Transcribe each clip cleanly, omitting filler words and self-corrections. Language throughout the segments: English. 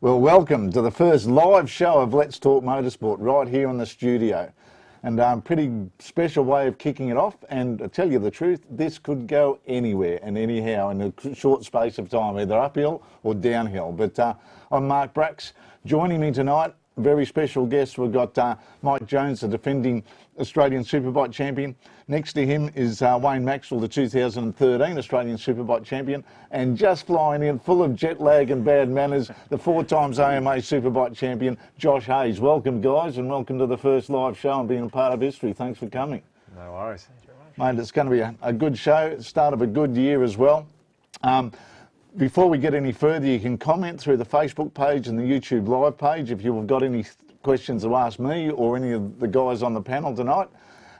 Well, welcome to the first live show of Let's Talk Motorsport right here in the studio. And pretty special way of kicking it off. And to tell you the truth, this could go anywhere and anyhow in a short space of time, either uphill or downhill. But I'm Mark Bracks. Joining me tonight, very special guest. We've got Mike Jones, the defending Australian Superbike champion. Next to him is Wayne Maxwell, the 2013 Australian Superbike champion. And just flying in, full of jet lag and bad manners, the 4 times AMA Superbike champion, Josh Hayes. Welcome, guys, and welcome to the first live show and being a part of history. Thanks for coming. No worries. Mate, it's going to be a good show, start of a good year as well. Before we get any further, you can comment through the Facebook page and the YouTube live page if you've got any questions to ask me or any of the guys on the panel tonight.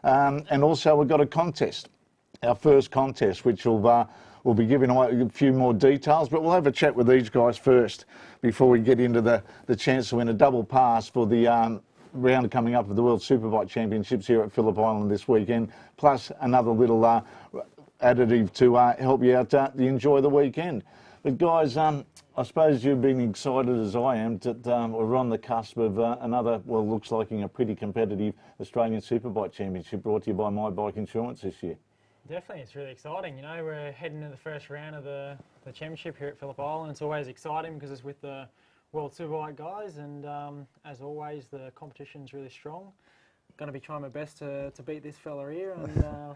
And also we've got a contest, our first contest, which we'll be giving away a few more details, but we'll have a chat with these guys first before we get into the chance to win a double pass for the round coming up of the World Superbike Championships here at Phillip Island this weekend, plus another little additive to help you out to enjoy the weekend. But guys, I suppose you've been excited as I am that we're on the cusp of another, well, looks like a pretty competitive Australian Superbike Championship brought to you by My Bike Insurance this year. Definitely, it's really exciting. You know, we're heading to the first round of the championship here at Phillip Island. It's always exciting because it's with the World Superbike guys, and as always, the competition's really strong. Going to be trying my best to beat this fella here, and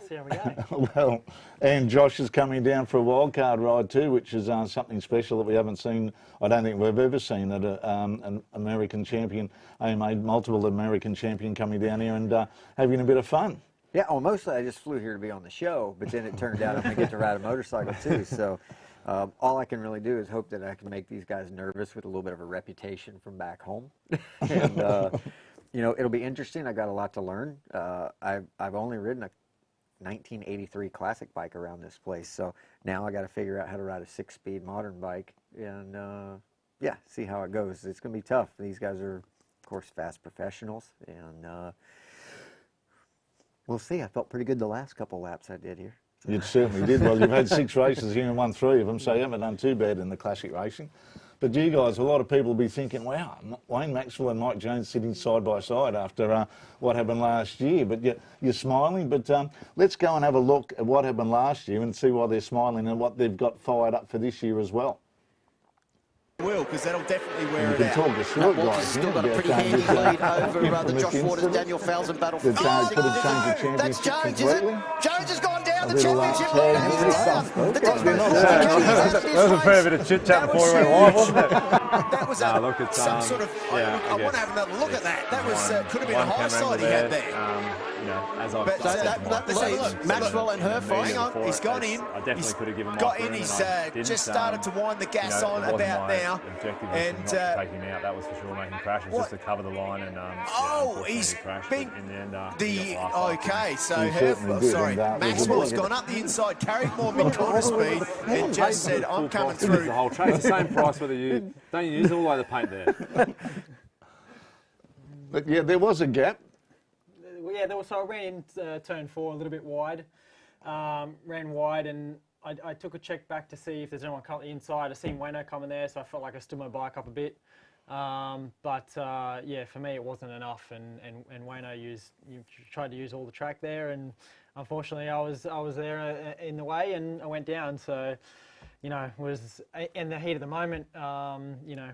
see how we go. Well, and Josh is coming down for a wildcard ride too, which is something special that we haven't seen. I don't think we've ever seen that an American champion, AMA multiple American champion, coming down here and having a bit of fun. Yeah, well, mostly I just flew here to be on the show, but then it turned out I'm going to get to ride a motorcycle too. So all I can really do is hope that I can make these guys nervous with a little bit of a reputation from back home. And, you know, it'll be interesting. I got a lot to learn. I've only ridden a 1983 classic bike around this place, so now I got to figure out how to ride a 6-speed modern bike, and yeah, see how it goes. It's going to be tough. These guys are, of course, fast professionals, and we'll see. I felt pretty good the last couple laps I did here. You certainly did. Well, you've had 6 races here and won 3 of them, so you haven't done too bad in the classic racing. But you guys, a lot of people will be thinking, wow, Wayne Maxwell and Mike Jones sitting side by side after what happened last year. But you're smiling. But let's go and have a look at what happened last year and see why they're smiling and what they've got fired up for this year as well. Will, because that'll definitely wear it out. Walker's still got a pretty handy lead over the Josh Waters, Daniel Fowles and Battle. That's Jones, is it? Jones has gone down the championship lead. That was a fair bit of chit-chat before we went live, wasn't it? That was some sort of, I want to have another look at that. That was could have been a high side he had there. You know, as I but Maxwell and her fighting on. He's gone in. I definitely could have given him got in. He's just started to wind the gas on about now. Objective was to not take him out. That was for sure making crashes, just to cover the line. And he's been in the end. Okay, so sorry, Maxwell's gone up the inside, carried more mid-corner speed, and just said, "I'm coming through." The whole track, it's the same price whether you don't use all the paint there. But yeah, there was a gap. Yeah, so I ran in turn 4 a little bit wide, ran wide, and I took a check back to see if there's anyone coming inside. I seen Wayno coming there, so I felt like I stood my bike up a bit. Yeah, for me it wasn't enough, and Wayno tried to use all the track there, and unfortunately I was there in the way, and I went down. So, you know, was in the heat of the moment. You know,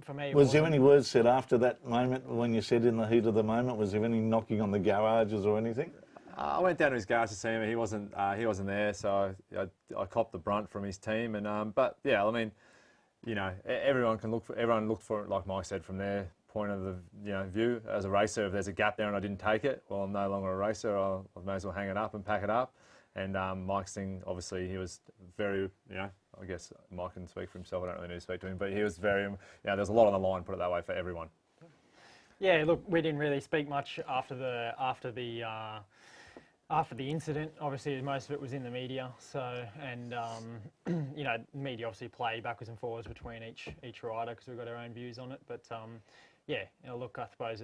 for me. Was there any words said after that moment when you said in the heat of the moment? Was there any knocking on the garages or anything? I went down to his garage to see him. He wasn't there, so I copped the brunt from his team. And but yeah, I mean, you know, everyone looked for it, like Mike said, from their point of the view as a racer. If there's a gap there and I didn't take it, well, I'm no longer a racer. I may as well hang it up and pack it up. And Mike's thing, obviously, he was very, I guess Mike can speak for himself. I don't really need to speak to him, but he was very, there's a lot on the line, put it that way, for everyone. Yeah, look, we didn't really speak much after the incident. Obviously, most of it was in the media. So, and media obviously play backwards and forwards between each rider because we've got our own views on it. But yeah, look, I suppose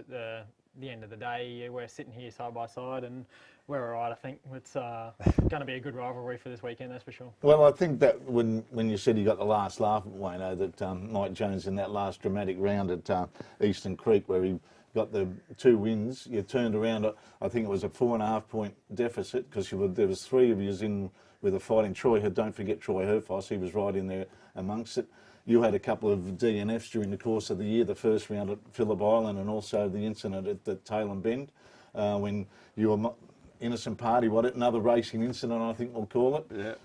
the end of the day, we're sitting here side by side, and we're all right. I think it's going to be a good rivalry for this weekend, that's for sure. Well, I think that when you said you got the last laugh at Wayno, that Mike Jones in that last dramatic round at Eastern Creek, where he got the 2 wins, you turned around, I think it was a 4.5 point deficit, because there was 3 of you in with a fighting Troy. Don't forget Troy Herfoss, he was right in there amongst it. You had a couple of DNFs during the course of the year, the first round at Phillip Island and also the incident at the Tailem Bend, when you were innocent party, another racing incident, I think we'll call it. Yeah.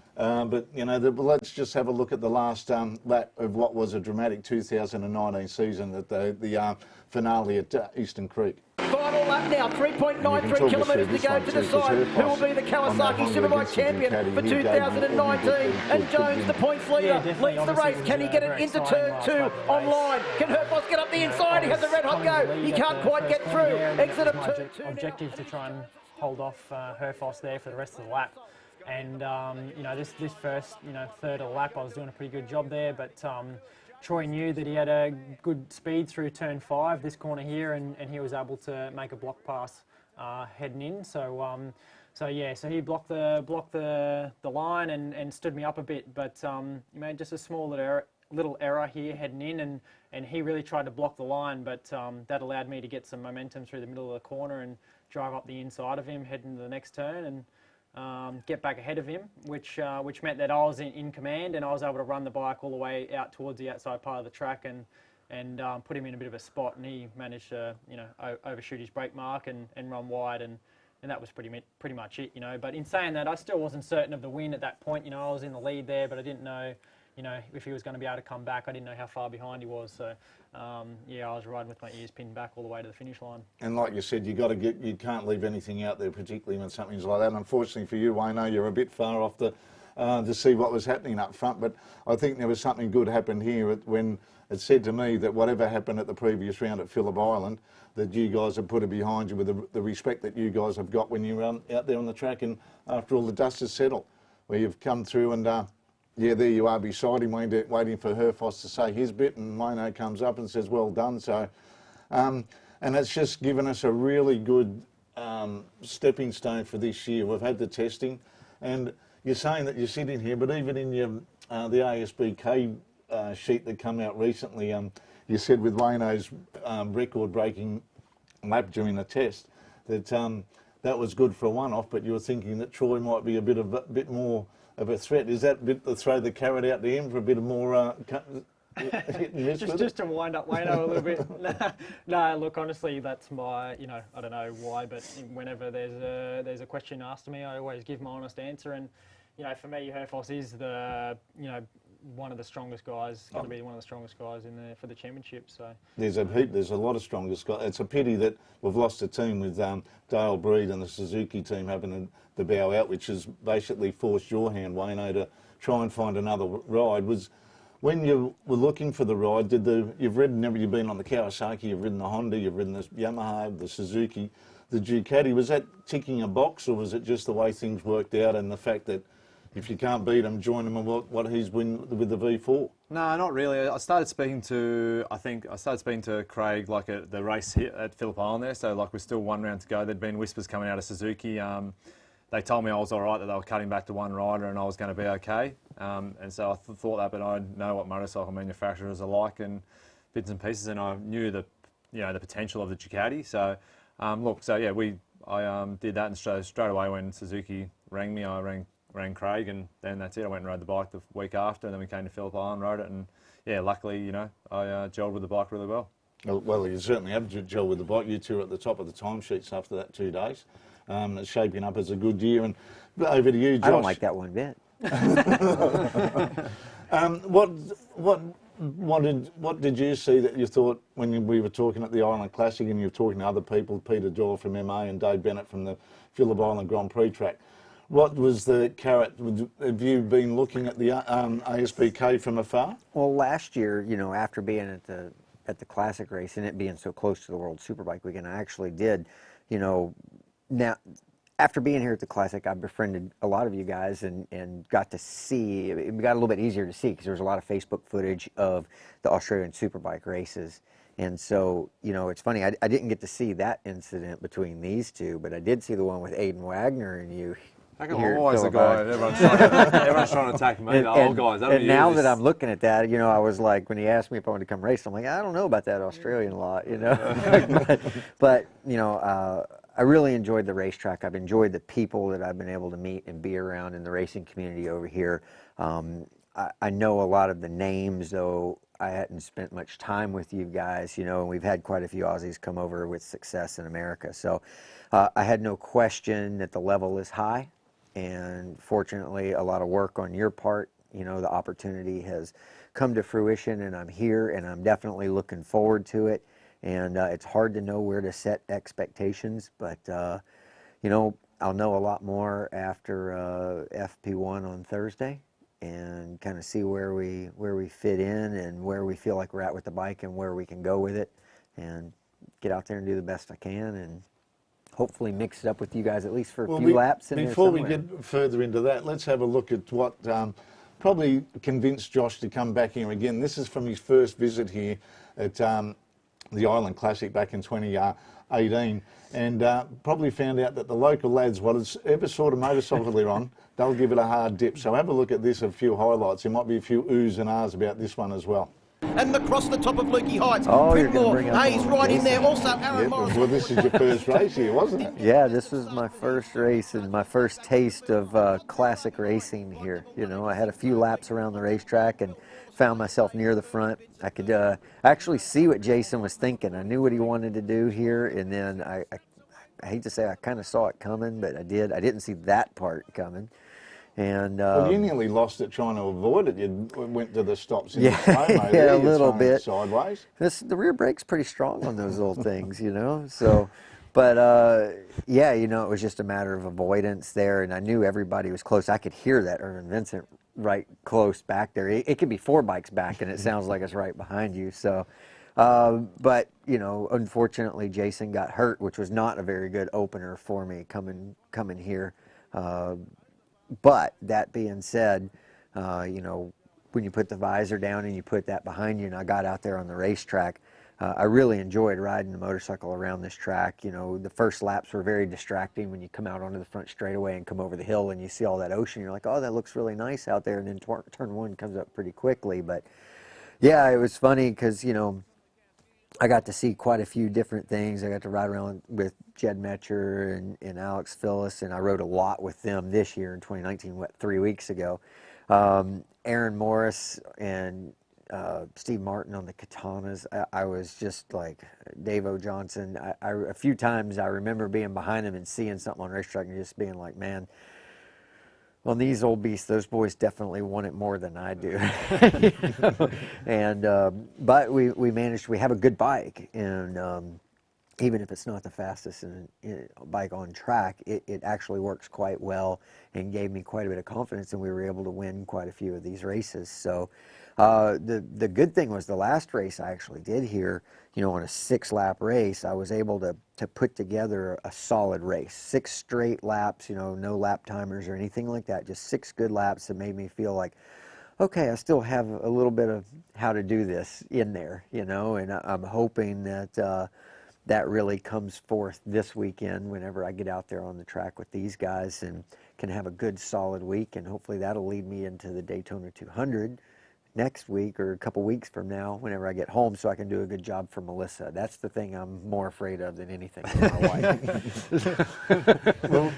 But, you know, let's just have a look at the last lap of what was a dramatic 2019 season at the finale at Eastern Creek. Final lap now, 3.93 kilometres to go to decide who will be the Kawasaki Superbike champion for 2019. And Jones, the points leader, leads the race. Can he get it into turn 2 online? Can Herfoss get up the inside? He has a red hot go. He can't quite get through. Exit of turn 2. Objective to try and hold off Herfoss there for the rest of the lap. And, you know, this first, third of the lap, I was doing a pretty good job there, but Troy knew that he had a good speed through turn 5, this corner here, and he was able to make a block pass heading in. So he blocked the line and stood me up a bit, but he made just a small little error here heading in, and he really tried to block the line, but that allowed me to get some momentum through the middle of the corner and drive up the inside of him, heading to the next turn, and get back ahead of him, which meant that I was in command, and I was able to run the bike all the way out towards the outside part of the track and put him in a bit of a spot, and he managed to overshoot his brake mark and run wide, and that was pretty much it, But in saying that, I still wasn't certain of the win at that point. I was in the lead there, but I didn't know if he was going to be able to come back. I didn't know how far behind he was, so I was riding with my ears pinned back all the way to the finish line. And like you said, you can't leave anything out there, particularly when something's like that. And unfortunately for you, Wayno, you're a bit far off to see what was happening up front. But I think there was something good happened here when it said to me that whatever happened at the previous round at Phillip Island, that you guys have put it behind you with the respect that you guys have got when you're out there on the track, and after all the dust has settled, where you've come through and there you are beside him waiting for Herfoss to say his bit, and Wayno comes up and says, well done. So, and it's just given us a really good stepping stone for this year. We've had the testing, and you're saying that you're sitting here, but even in your the ASBK sheet that came out recently, you said with Wayno's record-breaking lap during the test that that was good for a one-off, but you were thinking that Troy might be a bit more of a threat. Is that a bit to throw the carrot out to him for a bit of more hit and miss just to wind up Wayno a little bit? No, look, honestly, that's my, I don't know why, but whenever there's a question asked to me, I always give my honest answer. And, for me, Herfoss is the, one of the strongest guys, going to be one of the strongest guys for the championship. So there's a lot of strongest guys. It's a pity that we've lost a team with Dale Breed and the Suzuki team having the bow out, which has basically forced your hand, Wayno, to try and find another ride. Was when you were looking for the ride, you've been on the Kawasaki, you've ridden the Honda, you've ridden the Yamaha, the Suzuki, the Ducati. Was that ticking a box, or was it just the way things worked out and the fact that if you can't beat him, join him on what he's win with the V4? No, not really. I started speaking to Craig like at the race here at Phillip Island there. So like we're still one round to go. There'd been whispers coming out of Suzuki. They told me I was all right, that they were cutting back to one rider and I was going to be okay. And so I thought that, but I know what motorcycle manufacturers are like and bits and pieces, and I knew the potential of the Ducati. So I did that, and straight away when Suzuki rang me, I rang Craig, and then that's it. I went and rode the bike the week after, and then we came to Phillip Island, rode it, and luckily, I gelled with the bike really well. Well, you certainly have gelled with the bike. You two are at the top of the timesheets after that 2 days. It's shaping up as a good year. And over to you, Josh. I don't like that one bit. What did you see that you thought when we were talking at the Island Classic and you were talking to other people, Peter Doyle from MA and Dave Bennett from the Phillip Island Grand Prix track? What was the carrot? Have you been looking at the ASBK from afar? Well, last year, after being at the Classic race and it being so close to the World Superbike weekend, I actually did, now, after being here at the Classic, I befriended a lot of you guys and got to see, it got a little bit easier to see because there was a lot of Facebook footage of the Australian Superbike races. And so, you know, it's funny, I didn't get to see that incident between these two, but I did see the one with Aiden Wagner and you. How come I'm always the guy and everyone's trying to attack me, the old guys? And now that I'm looking at that, you know, I was like, when he asked me if I wanted to come race, I'm like, I don't know about that Australian lot, you know. but, you know, I really enjoyed the racetrack. I've enjoyed the people that I've been able to meet and be around in the racing community over here. I know a lot of the names, though I hadn't spent much time with you guys, you know, and we've had quite a few Aussies come over with success in America. So I had no question that the level is high. And fortunately, a lot of work on your part, you know, the opportunity has come to fruition, and I'm here, and I'm definitely looking forward to it. And it's hard to know where to set expectations, but, you know, I'll know a lot more after FP1 on Thursday and kind of see where we fit in and where we feel like we're at with the bike and where we can go with it, and get out there and do the best I can, and hopefully mix it up with you guys at least for a few laps. Before we get further into that, let's have a look at what probably convinced Josh to come back here again. This is from his first visit here at the Island Classic back in 2018, and probably found out that the local lads, whatever sort of motorcycle they're on, they'll give it a hard dip. So have a look at this, a few highlights. There might be a few oohs and ahs about this one as well. And across the top of Lukey Heights, Pridmore, Hayes right in there, also Aaron Morris. Well, this is your first race here, wasn't it? Yeah, this was my first race and my first taste of classic racing here. You know, I had a few laps around the racetrack and found myself near the front. I could actually see what Jason was thinking. I knew what he wanted to do here, and then I hate to say I kind of saw it coming, but I did. I didn't see that part coming. And well, you nearly lost it trying to avoid it. You went to the stops in yeah, the slow-mo yeah, a little bit sideways. The rear brake's pretty strong on those little things, you know. So, but yeah, you know, it was just a matter of avoidance there, and I knew everybody was close. I could hear that Erwin Vincent right close back there. It could be 4 bikes back, and it sounds like it's right behind you. So, but you know, unfortunately, Jason got hurt, which was not a very good opener for me coming here. But that being said, you know, when you put the visor down and you put that behind you, and I got out there on the racetrack, I really enjoyed riding the motorcycle around this track. You know, the first laps were very distracting when you come out onto the front straightaway and come over the hill and you see all that ocean. You're like, oh, that looks really nice out there. And then turn 1 comes up pretty quickly. But yeah, it was funny because, you know, I got to see quite a few different things. I got to ride around with Jed Metcher and Alex Phillips, and I rode a lot with them this year in 2019, 3 weeks ago. Aaron Morris and Steve Martin on the Katanas. I was just like Dave O. Johnson. A few times I remember being behind him and seeing something on racetrack and just being like, man, on these old beasts, those boys definitely want it more than I do. You know? And but we managed. We have a good bike, and even if it's not the fastest bike on track, it actually works quite well and gave me quite a bit of confidence, and we were able to win quite a few of these races. So the good thing was the last race I actually did here, you know, on a 6-lap race, I was able to put together a solid race. 6 straight laps, you know, no lap timers or anything like that, just 6 good laps that made me feel like, okay, I still have a little bit of how to do this in there, you know, and I'm hoping that that really comes forth this weekend whenever I get out there on the track with these guys and can have a good solid week, and hopefully that'll lead me into the Daytona 200 next week or a couple weeks from now whenever I get home, so I can do a good job for Melissa. That's the thing I'm more afraid of than anything for my wife.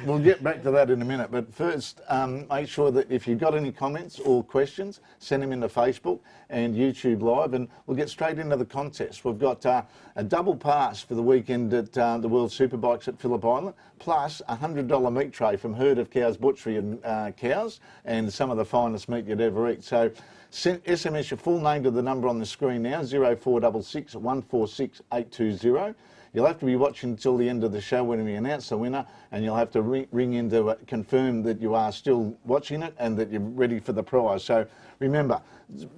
We'll get back to that in a minute, but first make sure that if you've got any comments or questions, send them into Facebook and YouTube Live, and we'll get straight into the contest. We've got a double pass for the weekend at the World Superbikes at Phillip Island, plus a $100 meat tray from Herd of Cows Butchery and Cows, and some of the finest meat you'd ever eat. So SMS your full name to the number on the screen now, 0466 146 820. You'll have to be watching until the end of the show when we announce the winner, and you'll have to ring in to confirm that you are still watching it and that you're ready for the prize. So Remember,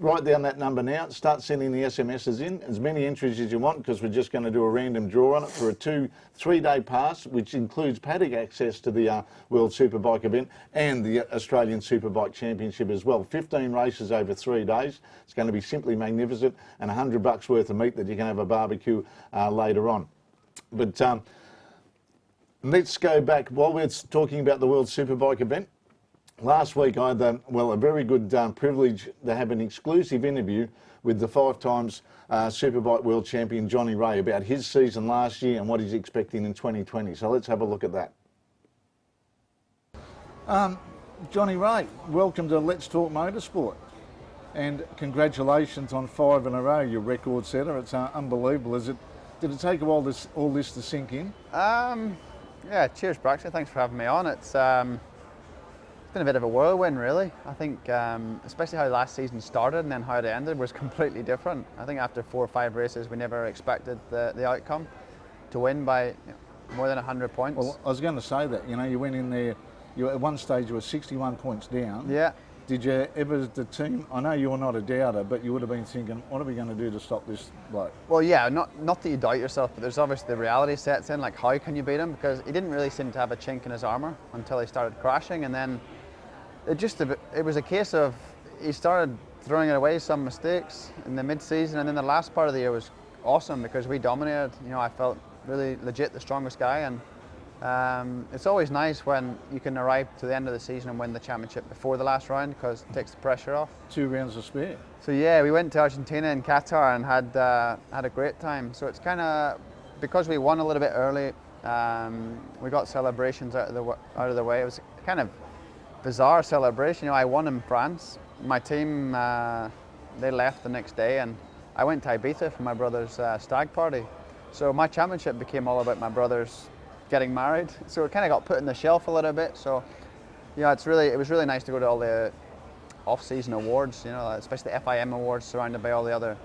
write down that number now. Start sending the SMSs in, as many entries as you want, because we're just going to do a random draw on it for a 2-3 day pass, which includes paddock access to the World Superbike event and the Australian Superbike Championship as well. 15 races over 3 days. It's going to be simply magnificent, and $100 worth of meat that you can have a barbecue later on. But let's go back while we're talking about the World Superbike event. Last week I had a very good privilege to have an exclusive interview with the 5 times Superbike World Champion Johnny Ray about his season last year and what he's expecting in 2020. So let's have a look at that. Johnny Ray, welcome to Let's Talk Motorsport, and congratulations on 5 in a row, your record setter. It's unbelievable. Did it take a while all this to sink in? Yeah, cheers, Bracks. Thanks for having me on. It's been a bit of a whirlwind, really. I think, especially how last season started and then how it ended was completely different. I think after 4 or 5 races, we never expected the outcome to win by more than 100 points. Well, I was going to say that. You know, you went in there. At one stage you were 61 points down. Yeah. Did you ever, the team, I know you're not a doubter, but you would have been thinking, what are we going to do to stop this bloke? Well, yeah, not that you doubt yourself, but there's obviously the reality sets in, like how can you beat him? Because he didn't really seem to have a chink in his armour until he started crashing, and then it was a case of he started throwing away some mistakes in the mid-season, and then the last part of the year was awesome because we dominated. You know, I felt really legit the strongest guy, and it's always nice when you can arrive to the end of the season and win the championship before the last round because it takes the pressure off. 2 rounds to spare. So yeah, we went to Argentina and Qatar and had a great time. So it's kind of, because we won a little bit early, we got celebrations out of the way. It was kind of bizarre celebration. You know, I won in France. My team, they left the next day, and I went to Ibiza for my brother's stag party. So my championship became all about my brother's getting married. So it kind of got put in the shelf a little bit. So yeah, it was really nice to go to all the off-season awards, you know, especially the FIM awards, surrounded by all the other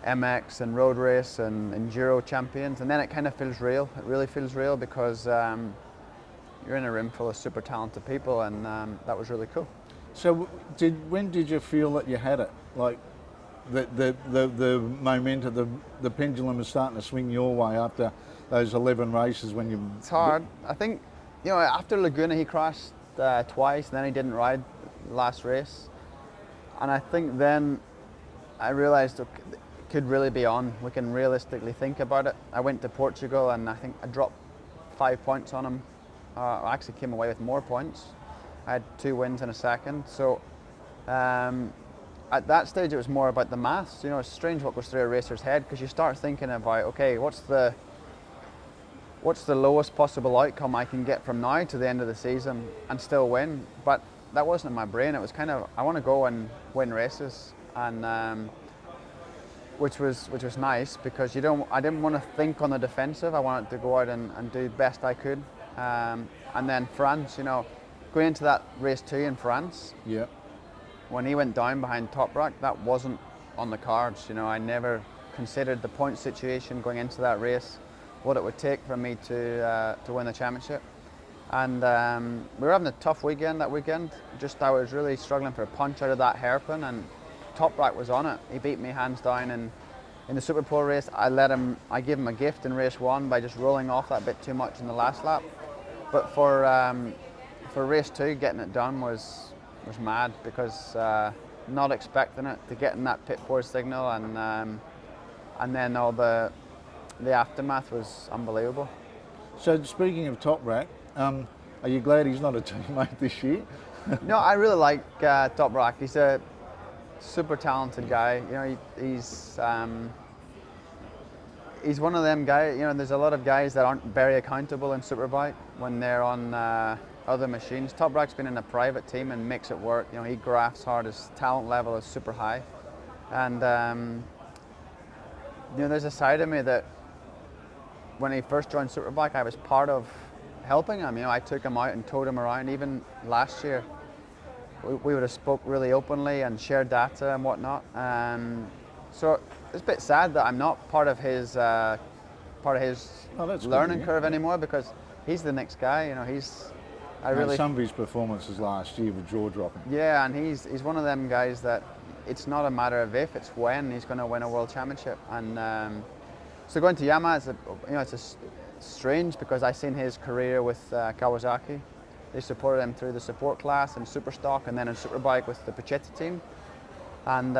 MX and road race and enduro champions. And then it kind of feels real. It really feels real because you're in a room full of super talented people, and that was really cool. So when did you feel that you had it? Like the momentum, the pendulum was starting to swing your way after those 11 races when you... It's hard. I think, you know, after Laguna he crashed twice, and then he didn't ride the last race. And I think then I realised it could really be on. We can realistically think about it. I went to Portugal and I think I dropped 5 points on him. I actually came away with more points. I had 2 wins and a second. So at that stage it was more about the maths. You know, it's strange what goes through a racer's head, because you start thinking about, okay, what's the lowest possible outcome I can get from now to the end of the season and still win? But that wasn't in my brain. It was kind of, I want to go and win races, and which was nice, because I didn't want to think on the defensive. I wanted to go out and do the best I could. And then France, you know, going into that race 2 in France, yeah, when he went down behind Toprak, that wasn't on the cards. You know, I never considered the point situation going into that race, what it would take for me to win the championship. And we were having a tough weekend that weekend. Just I was really struggling for a punch out of that hairpin, and Toprak was on it. He beat me hands down, and in the Super Pro race I gave him a gift in race 1 by just rolling off that bit too much in the last lap. But for race 2, getting it done was mad, because not expecting it, to get in that pit board signal, and then all the aftermath was unbelievable. So speaking of Toprak, are you glad he's not a teammate this year? No, I really like Toprak. He's a super talented guy. You know, he's one of them guys. You know, there's a lot of guys that aren't very accountable in Superbike when they're on other machines. Toprak's been in a private team and makes it work. You know, he grafts hard. His talent level is super high, and you know, there's a side of me that when he first joined Superbike, I was part of helping him. You know, I took him out and towed him around. Even last year, we would have spoke really openly and shared data and whatnot. So it's a bit sad that I'm not part of his learning curve anymore, because he's the next guy. You know, some of his performances last year were jaw-dropping. Yeah, and he's one of them guys that it's not a matter of if, it's when he's going to win a world championship. And so going to Yamaha, it's strange because I seen his career with Kawasaki. They supported him through the support class in Superstock and then in Superbike with the Pachetti team. And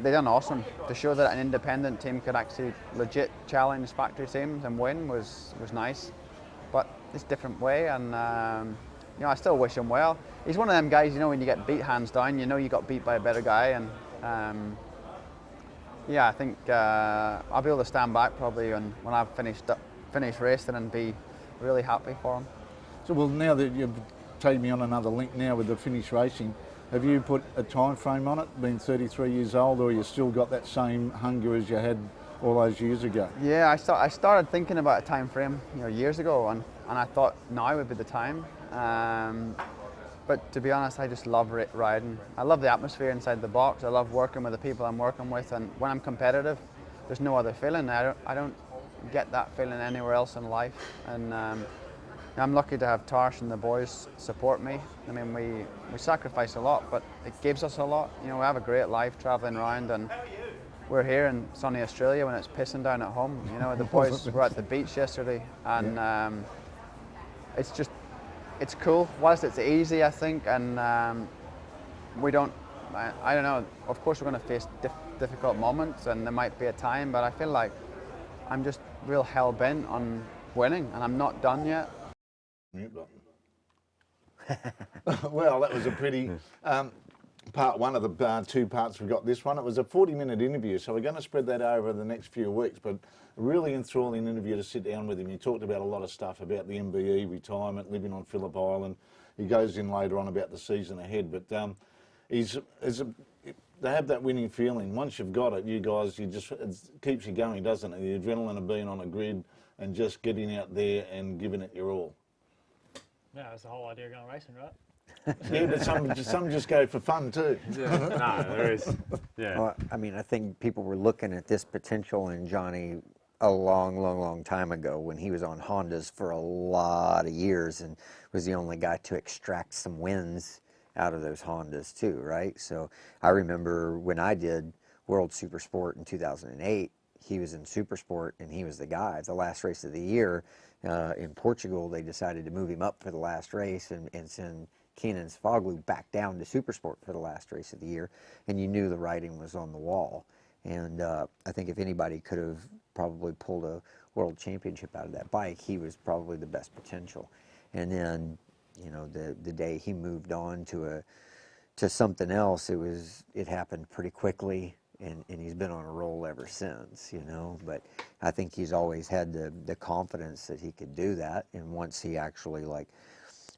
they done awesome. To show that an independent team could actually legit challenge factory teams and win was nice. But it's a different way, and I still wish him well. He's one of them guys, when you get beat hands down, you got beat by a better guy, and I think I'll be able to stand back probably when I've finished racing and be really happy for him. So, well, now that you've taken me on another link now with the Finnish racing, have you put a time frame on it, being 33 years old, or you still got that same hunger as you had all those years ago? Yeah, I started thinking about a time frame, years ago, and I thought now would be the time. But to be honest, I just love riding. I love the atmosphere inside the box. I love working with the people I'm working with, and when I'm competitive, there's no other feeling. I don't get that feeling anywhere else in life, and I'm lucky to have Tarsh and the boys support me. I mean, we sacrifice a lot, but it gives us a lot. We have a great life traveling around, and we're here in sunny Australia when it's pissing down at home. The boys were at the beach yesterday, and it's cool. Whilst it's easy, I think, and we don't, I don't know, of course we're going to face difficult moments, and there might be a time, but I feel like I'm just real hell-bent on winning, and I'm not done yet. Well, that was a pretty part one of the two parts we've got this one. It was a 40-minute interview, so we're going to spread that over the next few weeks, but a really enthralling interview to sit down with him. He talked about a lot of stuff about the MBE, retirement, living on Phillip Island. He goes in later on about the season ahead, but they have that winning feeling. Once you've got it, you guys, it keeps you going, doesn't it? The adrenaline of being on a grid and just getting out there and giving it your all. Yeah, that's the whole idea of going racing, right? Yeah, but some just go for fun too. Yeah. No, there is. Yeah. Well, I mean, I think people were looking at this potential in Johnny a long time ago when he was on Hondas for a lot of years and was the only guy to extract some wins out of those Hondas too, right? So I remember when I did World Supersport in 2008, he was in Supersport and he was the guy. The last race of the year in Portugal, they decided to move him up for the last race and send Kenan Sfoglu back down to Supersport for the last race of the year, and you knew the writing was on the wall. And I think if anybody could have probably pulled a world championship out of that bike, he was probably the best potential. And then, the day he moved on to something else, it happened pretty quickly. And he's been on a roll ever since, but I think he's always had the confidence that he could do that. And once he actually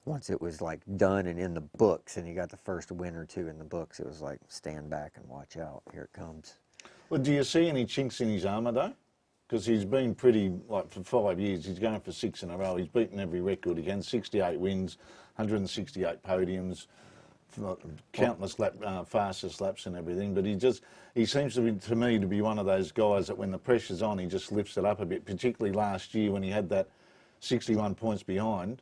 once it was done and in the books and he got the first win or two in the books, it was like, stand back and watch out, here it comes. Well, do you see any chinks in his armour though? Because he's been pretty, for 5 years, he's going for 6 in a row. He's beaten every record he can, 68 wins, 168 podiums, countless fastest laps and everything, but he seems to me to be one of those guys that when the pressure's on, he just lifts it up a bit, particularly last year when he had that 61 points behind.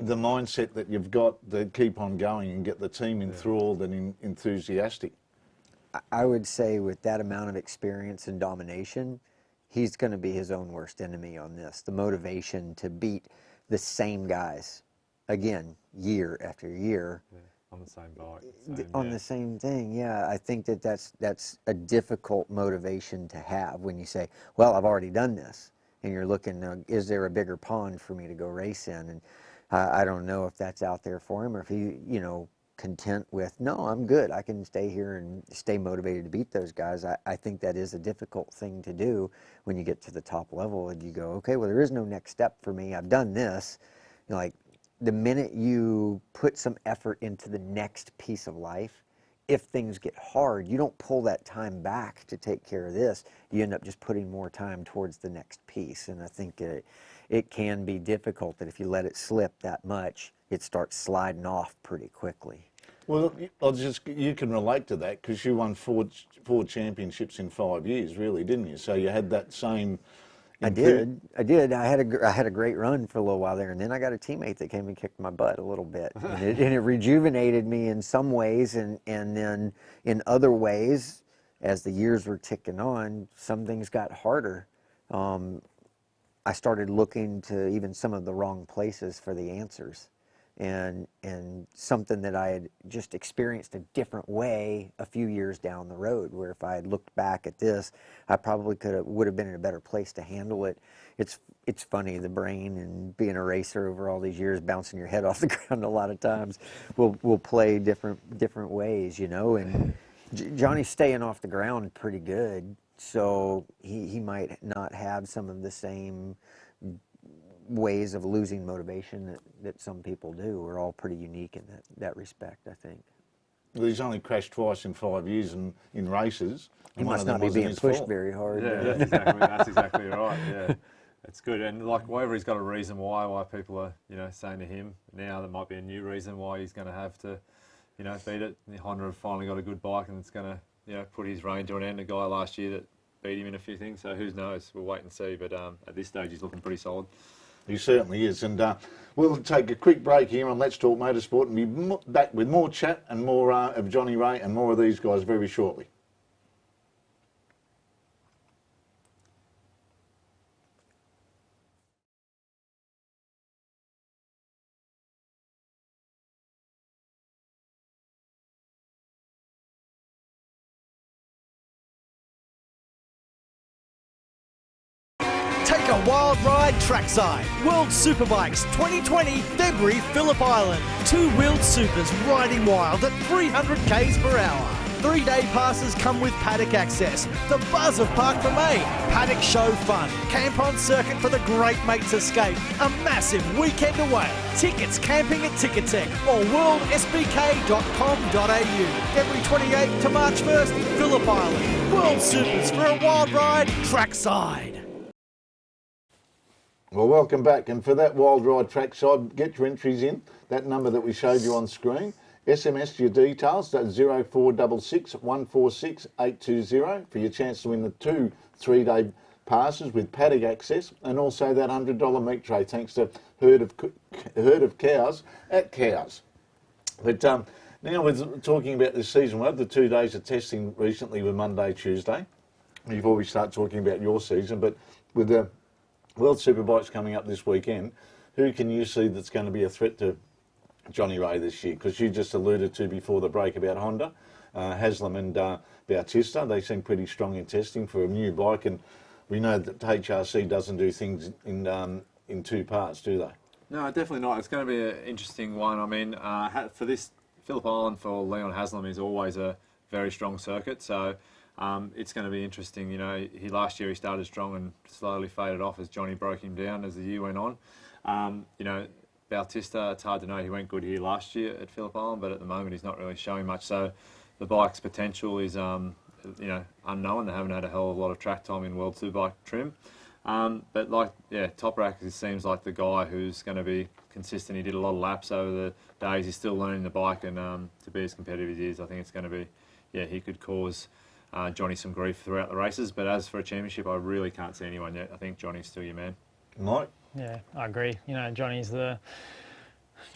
The mindset that you've got to keep on going and get the team enthralled and enthusiastic. I would say with that amount of experience and domination, he's going to be his own worst enemy on this. The motivation to beat the same guys, again, year after year. Yeah. On the same bike. The same thing, yeah. I think that's a difficult motivation to have when you say, well, I've already done this. And you're looking, is there a bigger pond for me to go race in? And I don't know if that's out there for him or if he, content with, no, I'm good. I can stay here and stay motivated to beat those guys. I think that is a difficult thing to do when you get to the top level and you go, okay, well, there is no next step for me. I've done this. The minute you put some effort into the next piece of life, if things get hard, you don't pull that time back to take care of this. You end up just putting more time towards the next piece. And I think it can be difficult that if you let it slip that much, it starts sliding off pretty quickly. Well, you can relate to that because you won four championships in 5 years, really, didn't you? So you had that same I did. I had a great run for a little while there, and then I got a teammate that came and kicked my butt a little bit, and it rejuvenated me in some ways, and then in other ways, as the years were ticking on, some things got harder. I started looking to even some of the wrong places for the answers, and something that I had just experienced a different way a few years down the road, where if I had looked back at this, I probably would have been in a better place to handle it. It's funny, the brain and being a racer over all these years, bouncing your head off the ground a lot of times will play different ways, you know. And Johnny's staying off the ground pretty good, so he might not have some of the same ways of losing motivation that some people do. We're all pretty unique in that respect, I think. Well, he's only crashed twice in 5 years in races. He must not be being pushed very hard. Yeah, that's exactly right. Yeah, it's good. And like, whether he's got a reason why people are, you know, saying to him now, there might be a new reason why he's going to have to, you know, beat it. Honda have finally got a good bike, and it's going to, you know, put his reign to an end. A guy last year that beat him in a few things, so who knows? We'll wait and see. But at this stage, he's looking pretty solid. He certainly is. And we'll take a quick break here on Let's Talk Motorsport and be back with more chat and more of Johnny Ray and more of these guys very shortly. Take a wild ride trackside. World Superbikes 2020, February, Phillip Island. 2-wheeled supers riding wild at 300 k's per hour. 3-day passes come with paddock access. The buzz of Park for May. Paddock show fun. Camp on circuit for the great mates escape. A massive weekend away. Tickets camping at Ticketek or worldsbk.com.au. February 28th to March 1st, Phillip Island. World Supers for a wild ride trackside. Well, welcome back. And for that wild ride trackside, get your entries in. That number that we showed you on screen. SMS your details. That's 0466 146 820 for your chance to win the 2 3-day passes with paddock access, and also that $100 meat tray thanks to Herd of Cows at Cows. But now we're talking about this season. We had the 2 days of testing recently with Monday, Tuesday, before we start talking about your season. But with the World Superbikes coming up this weekend, who can you see that's going to be a threat to Johnny Ray this year? Because you just alluded to before the break about Honda, Haslam and Bautista. They seem pretty strong in testing for a new bike, and we know that HRC doesn't do things in 2 parts, do they? No, definitely not. It's going to be an interesting one. I mean, for this, Phillip Island for Leon Haslam is always a very strong circuit, so it's going to be interesting. You know, last year he started strong and slowly faded off as Johnny broke him down as the year went on. You know, Bautista, it's hard to know. He went good here last year at Phillip Island, but at the moment he's not really showing much. So the bike's potential is, you know, unknown. They haven't had a hell of a lot of track time in World Superbike trim. But like, yeah, Toprak, it seems like the guy who's going to be consistent. He did a lot of laps over the days. He's still learning the bike, and to be as competitive as he is, I think it's going to be, yeah, he could cause Johnny some grief throughout the races. But as for a championship, I really can't see anyone yet. I think Johnny's still your man. Mike? Yeah, I agree. You know, Johnny's the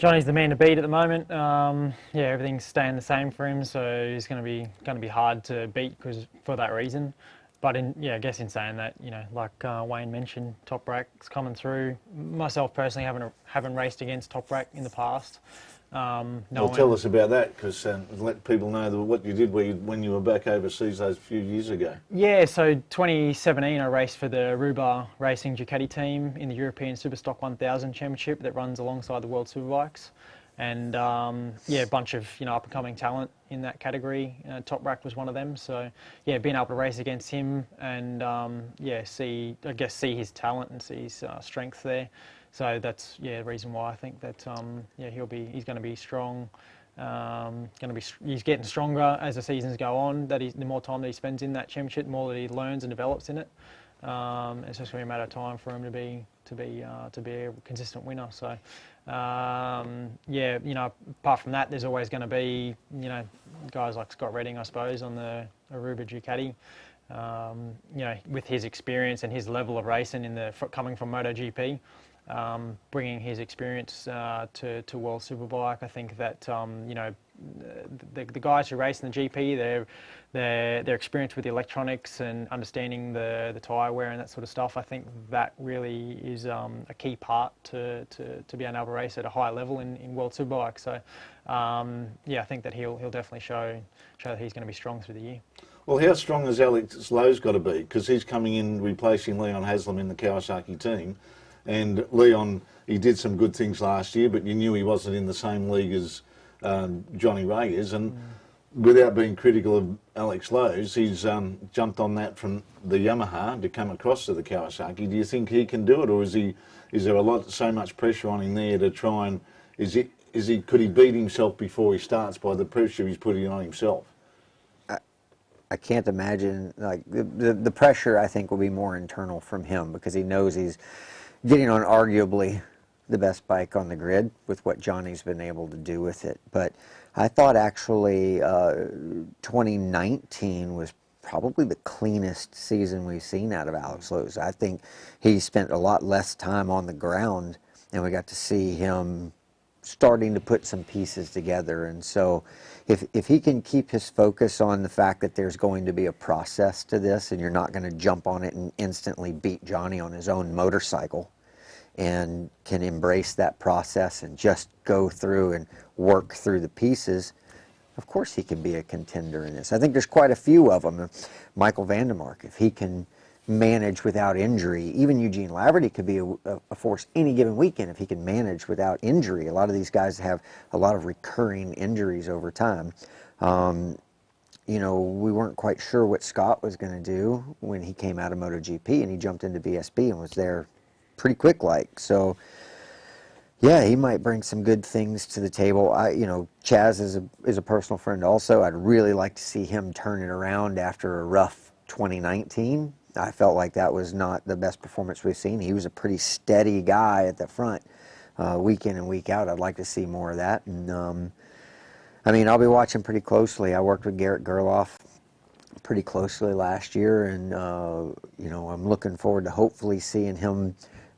man to beat at the moment. Yeah, everything's staying the same for him, so he's going to be hard to beat for that reason. But I guess in saying that, you know, like Wayne mentioned, Toprak's coming through. Myself personally haven't raced against Toprak in the past. Well, tell us about that, because let people know what you did when you were back overseas those few years ago. Yeah, so 2017 I raced for the Aruba Racing Ducati team in the European Superstock 1000 Championship that runs alongside the World Superbikes. And yeah, a bunch of up-and-coming talent in that category. Toprak was one of them. So yeah, being able to race against him and yeah, see his talent and see his strength there. So that's the reason why I think that yeah, he's going to be strong. He's getting stronger as the seasons go on. The more time that he spends in that championship, the more that he learns and develops in it. It's just going to be a matter of time for him to be a consistent winner. So yeah, apart from that, there's always going to be guys like Scott Redding, I suppose, on the Aruba Ducati. you know, with his experience and his level of racing coming from MotoGP, bringing his experience to World Superbike. I think that you know, the guys who race in the GP, their experience with the electronics and understanding the tyre wear and that sort of stuff, I think that really is a key part to be able to race at a high level in World Superbike. So yeah, I think that he'll definitely show that he's going to be strong through the year. Well, how strong has Alex Lowe's got to be? Because he's coming in replacing Leon Haslam in the Kawasaki team. And Leon, he did some good things last year, but you knew he wasn't in the same league as Johnny Ray is. And without being critical of Alex Lowe's, he's jumped on that from the Yamaha to come across to the Kawasaki. Do you think he can do it, or is there so much pressure on him there to try and could he beat himself before he starts by the pressure he's putting on himself? I can't imagine, like, the pressure I think will be more internal from him, because he knows he's getting on arguably the best bike on the grid with what Johnny's been able to do with it. But I thought actually 2019 was probably the cleanest season we've seen out of Alex Lowe's. I think he spent a lot less time on the ground, and we got to see him starting to put some pieces together. And so if he can keep his focus on the fact that there's going to be a process to this, and you're not going to jump on it and instantly beat Johnny on his own motorcycle, and can embrace that process and just go through and work through the pieces, of course he can be a contender in this. I think there's quite a few of them. Michael Vandermark, if he can manage without injury. Even Eugene Laverty could be a force any given weekend if he can manage without injury. A lot of these guys have a lot of recurring injuries over time. You know, we weren't quite sure what Scott was going to do when he came out of MotoGP, and he jumped into BSB and was there pretty quick like. So yeah, he might bring some good things to the table. You know, Chaz is a personal friend also. I'd really like to see him turn it around after a rough 2019. I felt like that was not the best performance we've seen. He was a pretty steady guy at the front, week in and week out. I'd like to see more of that. And I mean, I'll be watching pretty closely. I worked with Garrett Gerloff pretty closely last year, and you know, I'm looking forward to hopefully seeing him.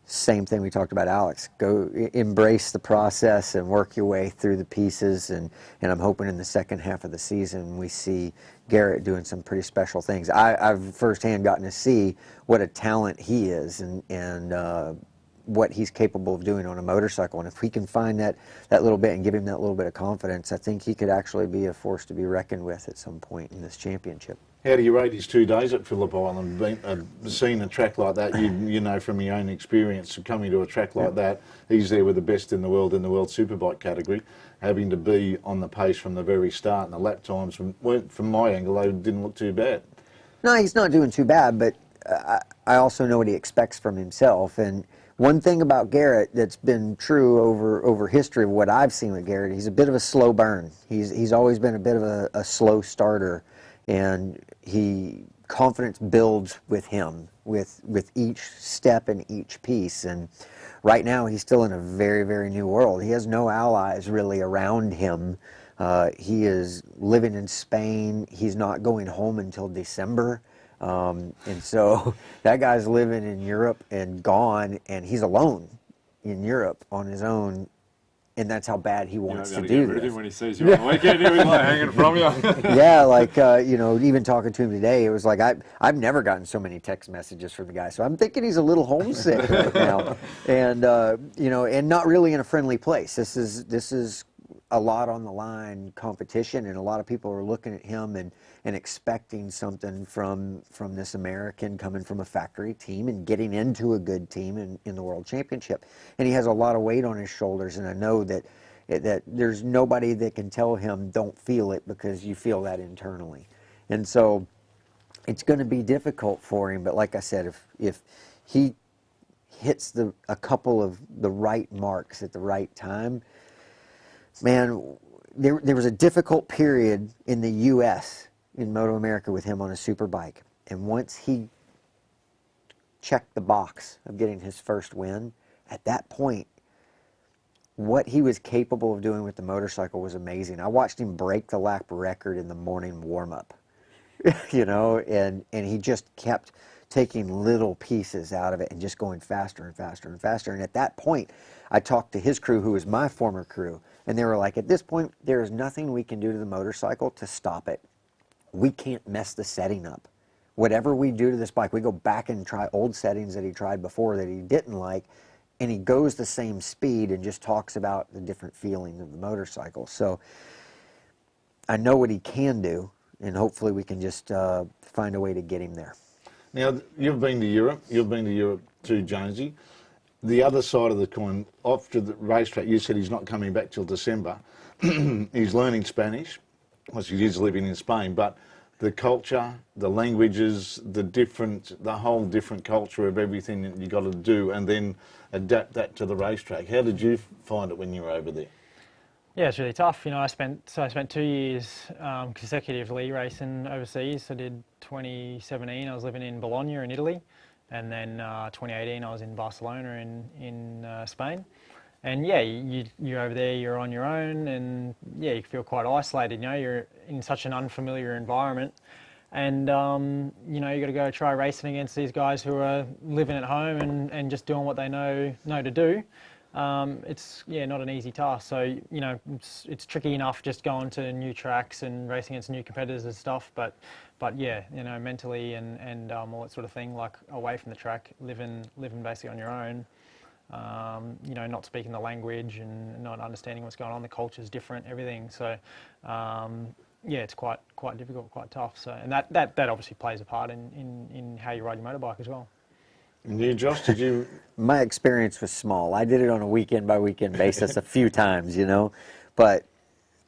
Same thing we talked about, Alex. Go embrace the process and work your way through the pieces, and I'm hoping in the second half of the season we see Garrett doing some pretty special things. I've firsthand gotten to see what a talent he is, and what he's capable of doing on a motorcycle. And if we can find that little bit and give him that little bit of confidence, I think he could actually be a force to be reckoned with at some point in this championship. How do you rate his 2 days at Phillip Island? Seeing a track like that, you know from your own experience, coming to a track like that, he's there with the best in the World Superbike category, having to be on the pace from the very start, and the lap times, from my angle, they didn't look too bad. No, he's not doing too bad, but I also know what he expects from himself. And one thing about Garrett that's been true over history of what I've seen with Garrett, he's a bit of a slow burn. He's always been a bit of a slow starter. And confidence builds with him with each step and each piece. And right now he's still in a very, very new world. He has no allies really around him. He is living in Spain. He's not going home until December. And so that guy's living in Europe and gone, and he's alone in Europe on his own. And that's how bad he wants to do this. When he sees you on the weekend, he was like hanging from you. Yeah, like, you know, even talking to him today, it was like, I've never gotten so many text messages from the guy. So I'm thinking he's a little homesick right now. And, you know, and not really in a friendly place. This is a lot on the line competition, and a lot of people are looking at him and expecting something from this American coming from a factory team and getting into a good team in the World Championship. And he has a lot of weight on his shoulders, and I know that there's nobody that can tell him don't feel it, because you feel that internally. And so it's going to be difficult for him, but like I said, if he hits a couple of the right marks at the right time, man, there was a difficult period in the U.S. in Moto America with him on a Superbike. And once he checked the box of getting his first win, at that point, what he was capable of doing with the motorcycle was amazing. I watched him break the lap record in the morning warm-up. you know, and he just kept taking little pieces out of it and just going faster and faster and faster. And at that point, I talked to his crew, who was my former crew, and they were like, at this point, there is nothing we can do to the motorcycle to stop it. We can't mess the setting up. Whatever we do to this bike, we go back and try old settings that he tried before that he didn't like, and he goes the same speed and just talks about the different feelings of the motorcycle. So I know what he can do, and hopefully we can just find a way to get him there. Now, you've been to Europe. You've been to Europe too, Jonesy. The other side of the coin, after the racetrack, you said he's not coming back till December. He's learning Spanish, because he is living in Spain, but the culture, the languages, the whole different culture of everything that you got to do, and then adapt that to the racetrack. How did you find it when you were over there? Yeah, it's really tough. You know, I spent 2 years consecutively racing overseas. I did 2017, I was living in Bologna in Italy, and then 2018 I was in Barcelona in Spain. And yeah, you're over there, you're on your own, and yeah, you feel quite isolated. You know, you're in such an unfamiliar environment, and you know, you got to go try racing against these guys who are living at home and just doing what they know to do. It's not an easy task. So you know, it's tricky enough just going to new tracks and racing against new competitors and stuff. But yeah, you know, mentally and all that sort of thing, like away from the track, living basically on your own. You know, not speaking the language and not understanding what's going on. The culture's different, everything. So yeah, it's quite difficult, quite tough. So and that obviously plays a part in how you ride your motorbike as well. And you, Josh, did you? My experience was small. I did it on a weekend-by-weekend basis a few times, you know, but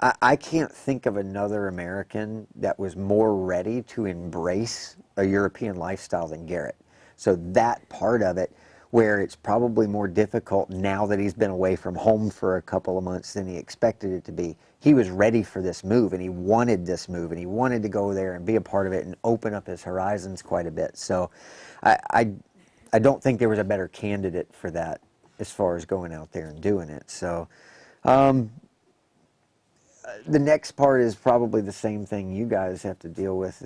I can't think of another American that was more ready to embrace a European lifestyle than Garrett. So that part of it, where it's probably more difficult now that he's been away from home for a couple of months than he expected it to be. He was ready for this move, and he wanted this move, and he wanted to go there and be a part of it and open up his horizons quite a bit. So I don't think there was a better candidate for that as far as going out there and doing it. So the next part is probably the same thing you guys have to deal with,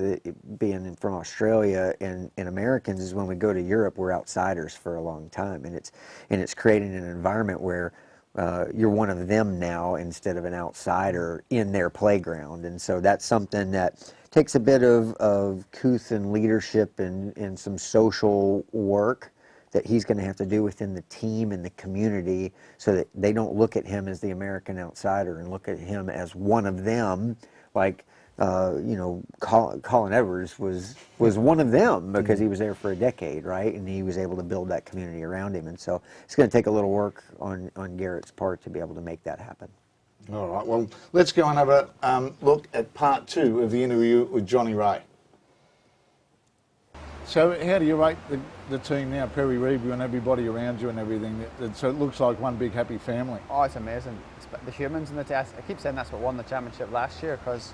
being from Australia and Americans, is when we go to Europe, we're outsiders for a long time, and it's creating an environment where you're one of them now instead of an outsider in their playground. And so that's something that takes a bit of couth and leadership and some social work that he's going to have to do within the team and the community, so that they don't look at him as the American outsider and look at him as one of them. Like you know, Colin Edwards was one of them because he was there for a decade, right? And he was able to build that community around him. And so it's going to take a little work on Garrett's part to be able to make that happen. All right, well, let's go and have a look at part 2 of the interview with Johnny Ray. So how do you rate the team now, Perry Reeview and everybody around you and everything? So it looks like one big happy family. Oh, it's amazing. The humans in the test. I keep saying that's what won the championship last year, because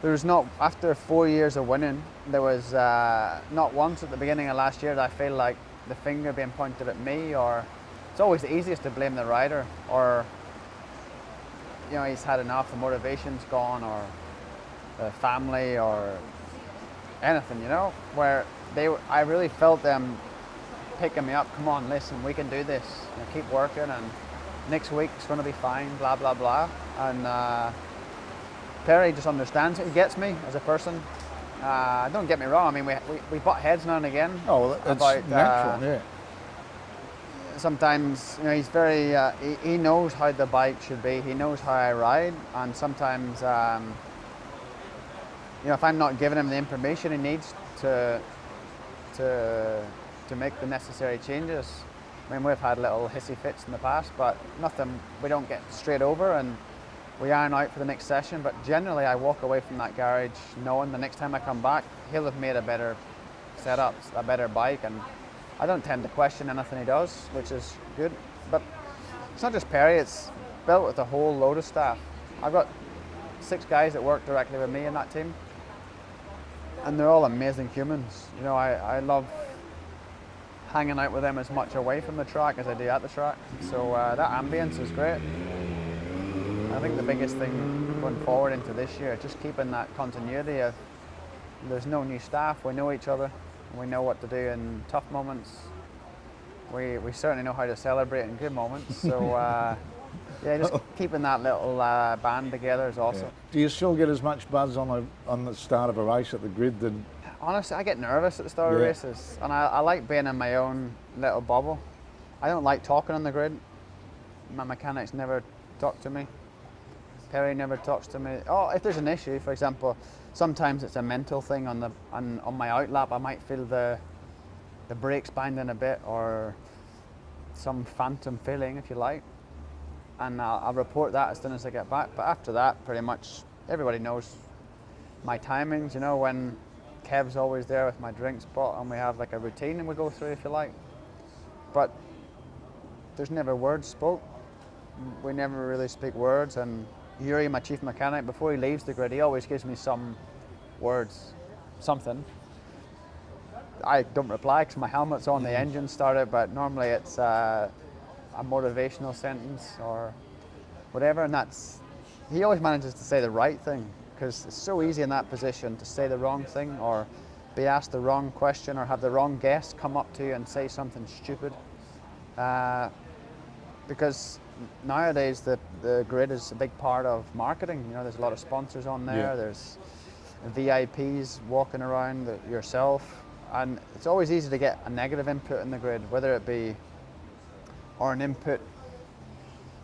there was not, after 4 years of winning, there was not once at the beginning of last year that I feel like the finger being pointed at me, or it's always the easiest to blame the rider, or you know, he's had enough, the motivation's gone, or the family, or anything, you know, where I really felt them picking me up. Come on, listen, we can do this. You know, keep working, and next week's going to be fine, blah, blah, blah. And Perry just understands it. He gets me as a person. Don't get me wrong, I mean, we butt heads now and again. Oh, well, that's about, natural, yeah. Sometimes, you know, he's very, he knows how the bike should be. He knows how I ride, and sometimes, you know, if I'm not giving him the information he needs to make the necessary changes. I mean, we've had little hissy fits in the past, but nothing, we don't get straight over, and we iron out for the next session. But generally, I walk away from that garage knowing the next time I come back, he'll have made a better setup, a better bike, and I don't tend to question anything he does, which is good. But it's not just Perry, it's built with a whole load of staff. I've got 6 guys that work directly with me in that team, and they're all amazing humans. You know, I love hanging out with them as much away from the track as I do at the track. So that ambience is great. I think the biggest thing going forward into this year, just keeping that continuity of there's no new staff. We know each other. We know what to do in tough moments. We certainly know how to celebrate in good moments. So yeah, just keeping that little band together is awesome. Yeah. Do you still get as much buzz on the start of a race at the grid than? Honestly, I get nervous at the start of races, and I like being in my own little bubble. I don't like talking on the grid. My mechanics never talk to me. Perry never talks to me. Oh, if there's an issue, for example, sometimes it's a mental thing on my outlap. I might feel the brakes binding a bit, or some phantom feeling, if you like, and I'll report that as soon as I get back. But after that, pretty much everybody knows my timings. You know, when Kev's always there with my drink spot, and we have like a routine and we go through, if you like. But there's never words spoke. We never really speak words, and Yuri, my chief mechanic, before he leaves the grid, he always gives me some words, something. I don't reply because my helmet's on, the engine started, but normally it's a motivational sentence or whatever, and he always manages to say the right thing, because it's so easy in that position to say the wrong thing, or be asked the wrong question, or have the wrong guest come up to you and say something stupid. Because nowadays the grid is a big part of marketing. You know, there's a lot of sponsors on there. Yeah. There's VIPs walking around yourself, and it's always easy to get a negative input in the grid, whether it be or an input,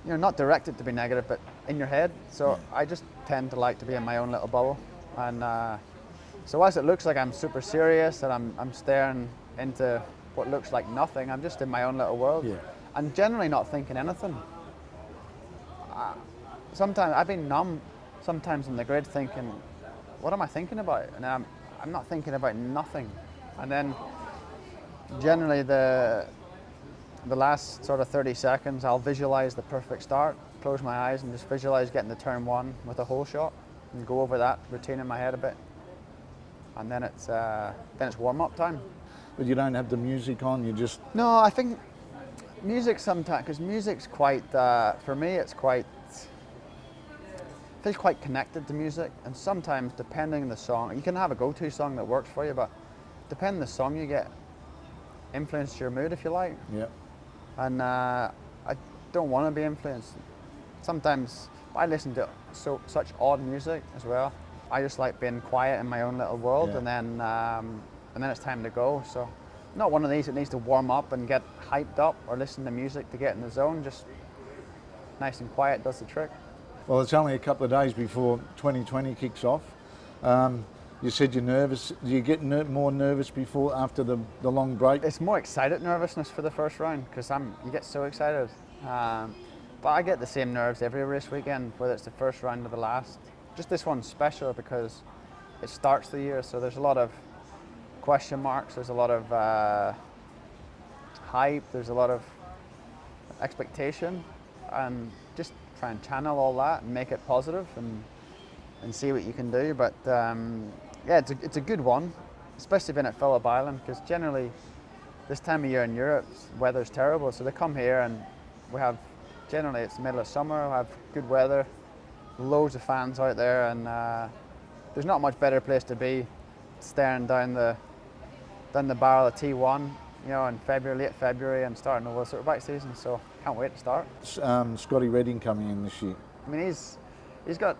you know, not directed to be negative, but in your head. So I just tend to like to be in my own little bubble, and so as it looks like I'm super serious and I'm staring into what looks like nothing, I'm just in my own little world, and generally not thinking anything. Sometimes I've been numb sometimes in the grid, thinking, what am I thinking about? And I'm not thinking about nothing. And then generally the last sort of 30 seconds, I'll visualize the perfect start, close my eyes and just visualize getting to turn one with a hole shot, and go over that routine in my head a bit. And then it's warm-up time. But you don't have the music on, you just... No, I think music sometimes, because music's quite, for me, it's quite, feels quite connected to music. And sometimes, depending on the song, you can have a go-to song that works for you, but depending on the song you get, influence your mood, if you like. Yeah. And I don't want to be influenced. Sometimes I listen to such odd music as well. I just like being quiet in my own little world, and then it's time to go. So not one of these that needs to warm up and get hyped up or listen to music to get in the zone. Just nice and quiet does the trick. Well, it's only a couple of days before 2020 kicks off. You said you're nervous. Do you get more nervous after the long break? It's more excited nervousness for the first round, because you get so excited. But I get the same nerves every race weekend, whether it's the first round or the last. Just this one's special because it starts the year, so there's a lot of question marks, there's a lot of hype, there's a lot of expectation, and just try and channel all that and make it positive and see what you can do. But yeah, it's a good one, especially being at Phillip Island, because generally this time of year in Europe, weather's terrible, so they come here and we have, generally it's the middle of summer, we have good weather, loads of fans out there, and there's not much better place to be staring down the barrel of T1, you know, in February, late February, and starting the World Superbike season. So can't wait to start. Scotty Redding coming in this year. I mean, he's got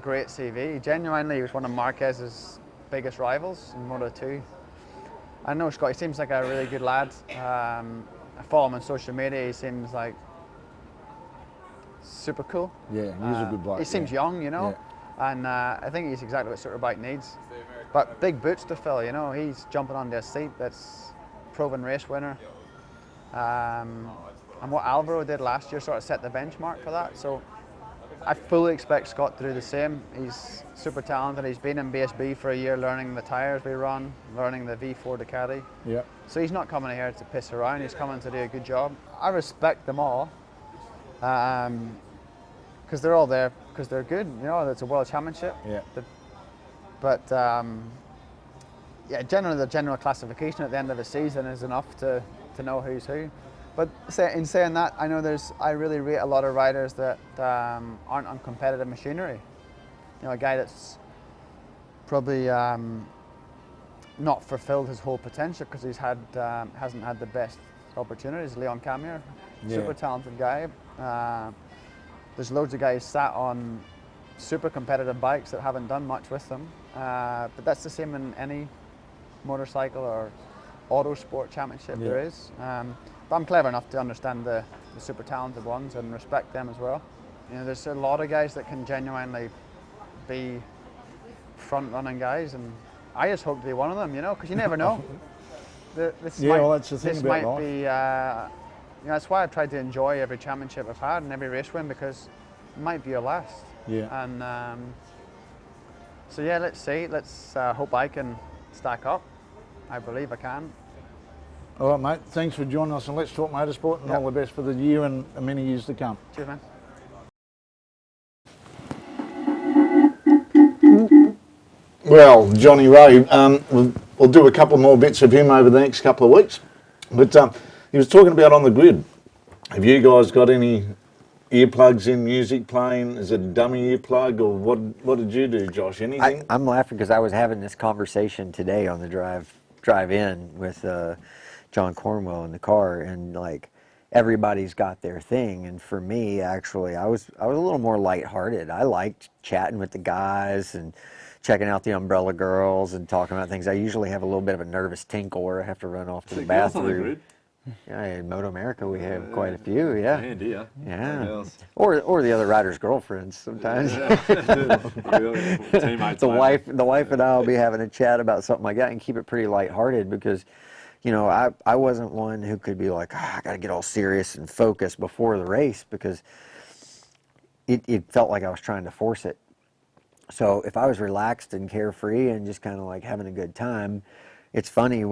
great CV. Genuinely, he was one of Marquez's biggest rivals in Moto2. I know Scott. He seems like a really good lad. I follow him on social media. He seems like super cool. Yeah, he's a good bloke. He seems young, you know, and I think he's exactly what Superbike needs. But big boots to fill, you know. He's jumping onto a seat that's proven race winner. And what Alvaro did last year sort of set the benchmark for that. So I fully expect Scott to do the same. He's super talented. He's been in BSB for a year learning the tyres we run, learning the V4 Ducati. Yeah. So he's not coming here to piss around. He's coming to do a good job. I respect them all. Because they're all there because they're good, you know. It's a world championship. Yeah. But yeah, generally the general classification at the end of the season is enough to know who's who. But in saying that, I know I really rate a lot of riders that aren't on competitive machinery. You know, a guy that's probably not fulfilled his whole potential because he's hasn't had the best opportunities. Leon Camier, super talented guy. There's loads of guys sat on super competitive bikes that haven't done much with them, but that's the same in any motorcycle or auto sport championship there is. But I'm clever enough to understand the super talented ones and respect them as well. You know, there's a lot of guys that can genuinely be front-running guys, and I just hope to be one of them, you know, because you never know. That's the thing about life. Be, you know, that's why I've tried to enjoy every championship I've had and every race win, because it might be your last. Yeah. And so yeah, let's see. Let's hope I can stack up. I believe I can. All right, mate. Thanks for joining us, and let's talk motorsport, and all the best for the year and many years to come. Cheers, man. Well, Johnny Ray, we'll do a couple more bits of him over the next couple of weeks. But he was talking about on the grid. Have you guys got any earplugs in, music playing? Is it a dummy earplug, or what did you do, Josh? Anything? I'm laughing because I was having this conversation today on the drive in with John Cornwell in the car, and like everybody's got their thing. And for me, actually, I was a little more lighthearted. I liked chatting with the guys and checking out the Umbrella Girls and talking about things. I usually have a little bit of a nervous tinkle where I have to run off to the bathroom. Yeah, in Moto America we have quite a few, yeah. Handy, yeah. Yeah. Or the other riders' girlfriends sometimes. Teammates, the wife and I will be having a chat about something like that and keep it pretty lighthearted, because, you know, I wasn't one who could be like, I got to get all serious and focused before the race, because it felt like I was trying to force it. So if I was relaxed and carefree and just kind of like having a good time, it's funny